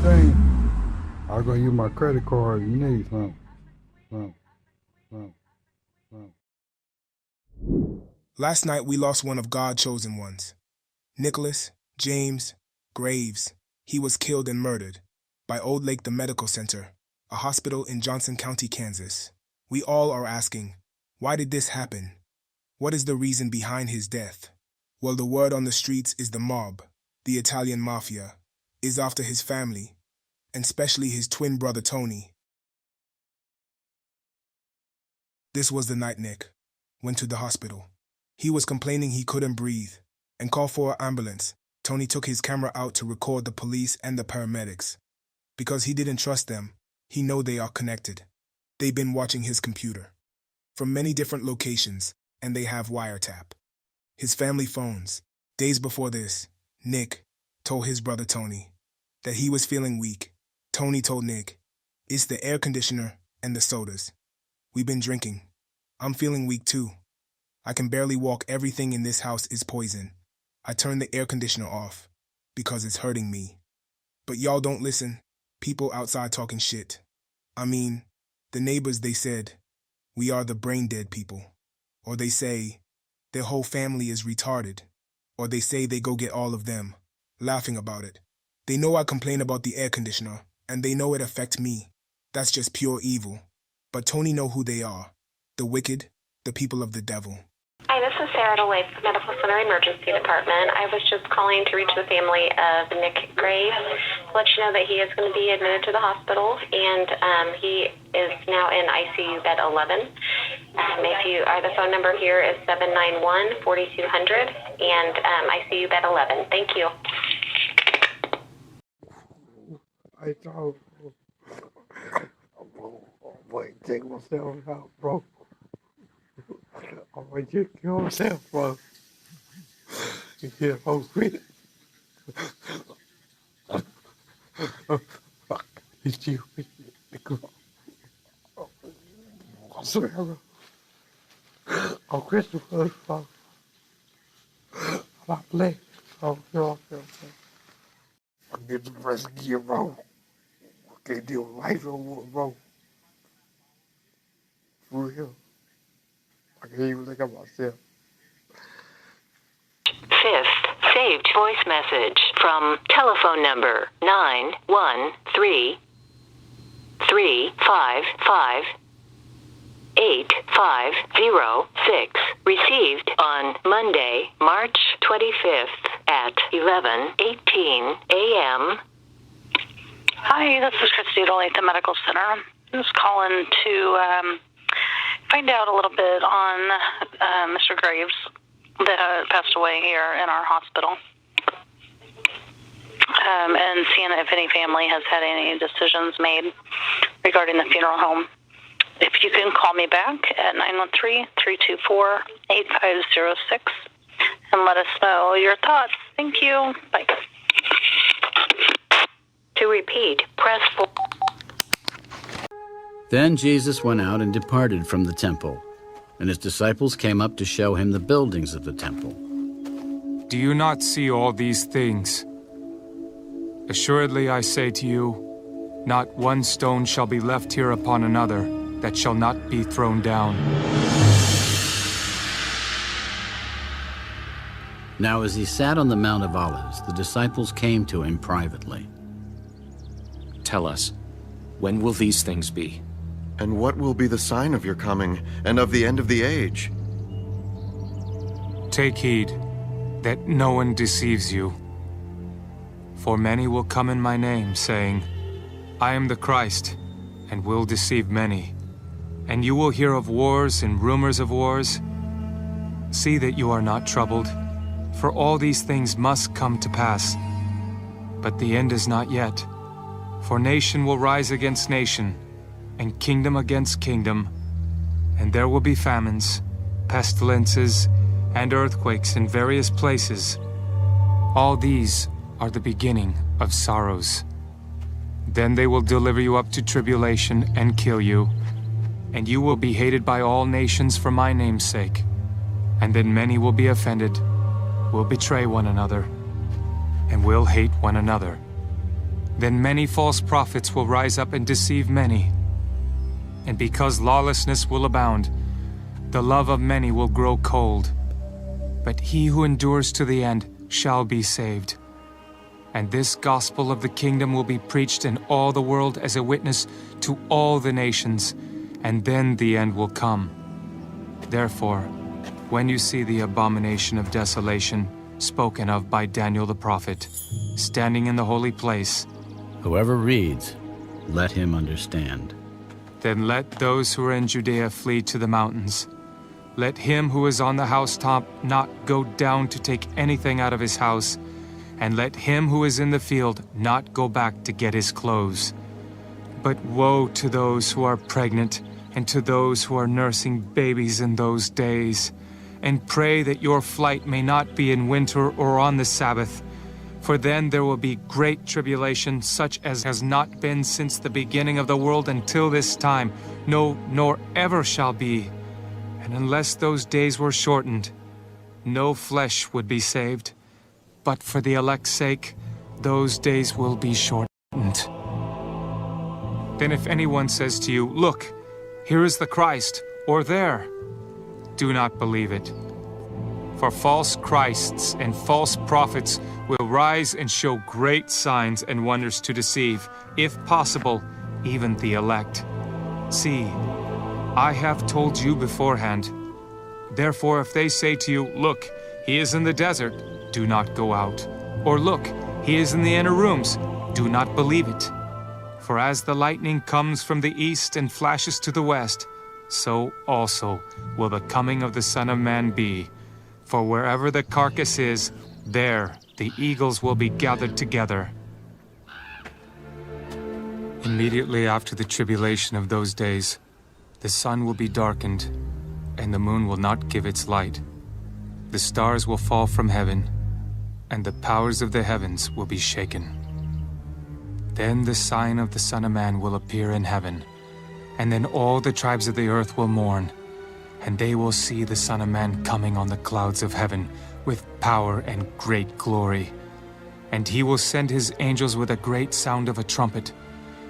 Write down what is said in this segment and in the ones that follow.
anything, I'm gonna use my credit card if you need something. Last night we lost one of God's chosen ones. Nicholas James Graves. He was killed and murdered by Olathe Medical Center, a hospital in Johnson County, Kansas. We all are asking, why did this happen? What is the reason behind his death? Well, the word on the streets is the mob, the Italian mafia, is after his family, and especially his twin brother Tony. This was the night Nick went to the hospital. He was complaining he couldn't breathe and called for an ambulance. Tony took his camera out to record the police and the paramedics. Because he didn't trust them, he know they are connected. They've been watching his computer from many different locations, and they have wiretap. His family phones. Days before this, Nick told his brother Tony that he was feeling weak. Tony told Nick, "It's the air conditioner and the sodas. We've been drinking. I'm feeling weak too. I can barely walk. Everything in this house is poison. I turned the air conditioner off because it's hurting me." But y'all don't listen. People outside talking shit. I mean, the neighbors, they said, we are the brain dead people. Or they say their whole family is retarded. Or they say they go get all of them, laughing about it. They know I complain about the air conditioner, and they know it affects me. That's just pure evil. But Tony know who they are. The wicked, the people of the devil. Hi, this is Sarah at Olathe Medical Center Emergency Department. I was just calling to reach the family of Nick Graves to let you know that he is going to be admitted to the hospital, and he is now in ICU bed 11. The phone number here is 791-4200, and ICU bed 11. Thank you. I thought, wait, take myself out, bro. I'm gonna just kill myself, bro. Yeah, I'm quit. Fuck, it's you. I swear, bro. I'm Christopher, bro. I'm not black. I'm getting the rest of you, bro. I can't deal with life no more, bro. For real. I can't even look at myself. Fifth saved voice message from telephone number 913-355-8506, received on Monday, March 25th at 11:18 a.m. Hi, this is Christy at Olathe Medical Center. I'm just calling to find out a little bit on Mr. Graves that passed away here in our hospital, and seeing if any family has had any decisions made regarding the funeral home. If you can call me back at 913-324-8506 and let us know your thoughts. Thank you. Bye. To repeat, press 4. Then Jesus went out and departed from the temple, and his disciples came up to show him the buildings of the temple. Do you not see all these things? Assuredly I say to you, not one stone shall be left here upon another that shall not be thrown down. Now as he sat on the Mount of Olives, the disciples came to him privately. Tell us, when will these things be? And what will be the sign of your coming and of the end of the age? Take heed that no one deceives you. For many will come in my name, saying, I am the Christ, and will deceive many. And you will hear of wars and rumors of wars. See that you are not troubled, for all these things must come to pass. But the end is not yet. For nation will rise against nation, and kingdom against kingdom, and there will be famines, pestilences, and earthquakes in various places. All these are the beginning of sorrows. Then they will deliver you up to tribulation and kill you, and you will be hated by all nations for my name's sake. And then many will be offended, will betray one another, and will hate one another. then many false prophets will rise up and deceive many. And because lawlessness will abound, the love of many will grow cold. But he who endures to the end shall be saved. And this gospel of the kingdom will be preached in all the world as a witness to all the nations, and then the end will come. Therefore, when you see the abomination of desolation spoken of by Daniel the prophet, standing in the holy place, Whoever reads, let him understand. then let those who are in Judea flee to the mountains. Let him who is on the housetop not go down to take anything out of his house, and let him who is in the field not go back to get his clothes. But woe to those who are pregnant and to those who are nursing babies in those days. And pray that your flight may not be in winter or on the Sabbath, for then there will be great tribulation, such as has not been since the beginning of the world until this time, no, nor ever shall be. And unless those days were shortened, no flesh would be saved. But for the elect's sake, those days will be shortened. Then if anyone says to you, "Look, here is the Christ," or "There," do not believe it. For false Christs and false prophets will rise and show great signs and wonders to deceive, if possible, even the elect. See, I have told you beforehand. Therefore, if they say to you, "Look, he is in the desert," do not go out. Or, "Look, he is in the inner rooms," do not believe it. For as the lightning comes from the east and flashes to the west, so also will the coming of the Son of Man be. For wherever the carcass is, there the eagles will be gathered together. Immediately after the tribulation of those days, the sun will be darkened, and the moon will not give its light. The stars will fall from heaven, and the powers of the heavens will be shaken. Then the sign of the Son of Man will appear in heaven, and then all the tribes of the earth will mourn, and they will see the Son of Man coming on the clouds of heaven with power and great glory. And he will send his angels with a great sound of a trumpet,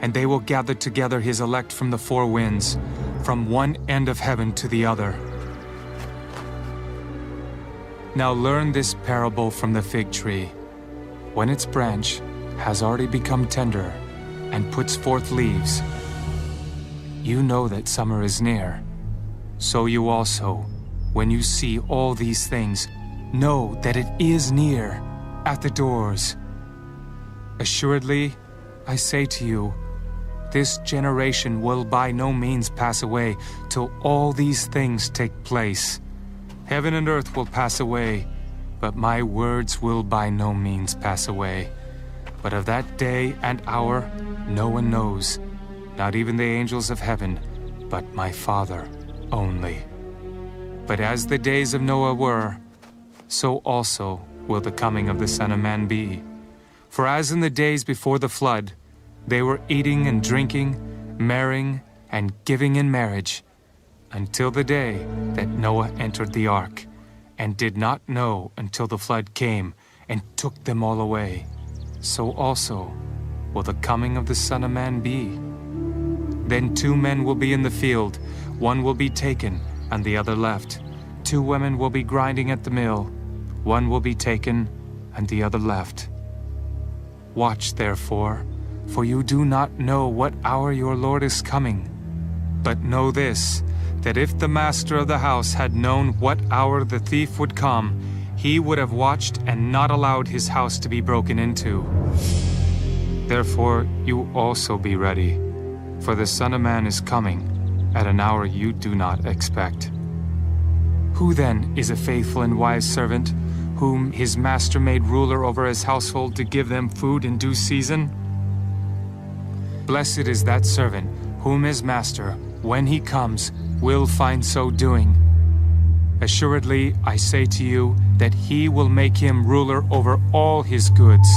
and they will gather together his elect from the four winds, from one end of heaven to the other. Now learn this parable from the fig tree. When its branch has already become tender and puts forth leaves, you know that summer is near. So you also, when you see all these things, know that it is near, at the doors. Assuredly, I say to you, this generation will by no means pass away till all these things take place. Heaven and earth will pass away, but my words will by no means pass away. But of that day and hour no one knows, not even the angels of heaven, but my Father only. But as the days of Noah were, so also will the coming of the Son of Man be. For as in the days before the flood, they were eating and drinking, marrying and giving in marriage, until the day that Noah entered the ark, and did not know until the flood came and took them all away, so also will the coming of the Son of Man be. Then 2 men will be in the field, one will be taken and the other left. 2 women will be grinding at the mill, one will be taken and the other left. Watch therefore, for you do not know what hour your Lord is coming. But know this, that if the master of the house had known what hour the thief would come, he would have watched and not allowed his house to be broken into. Therefore you also be ready, for the Son of Man is coming at an hour you do not expect. Who then is a faithful and wise servant, whom his master made ruler over his household to give them food in due season? Blessed is that servant, whom his master, when he comes, will find so doing. Assuredly, I say to you that he will make him ruler over all his goods.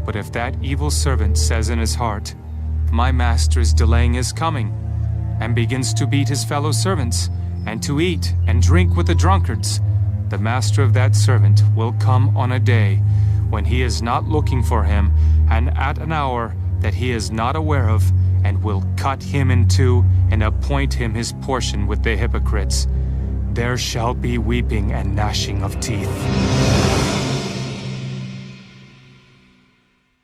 But if that evil servant says in his heart, "My master is delaying his coming," and begins to beat his fellow servants, and to eat and drink with the drunkards, the master of that servant will come on a day when he is not looking for him, and at an hour that he is not aware of, and will cut him in two and appoint him his portion with the hypocrites. There shall be weeping and gnashing of teeth.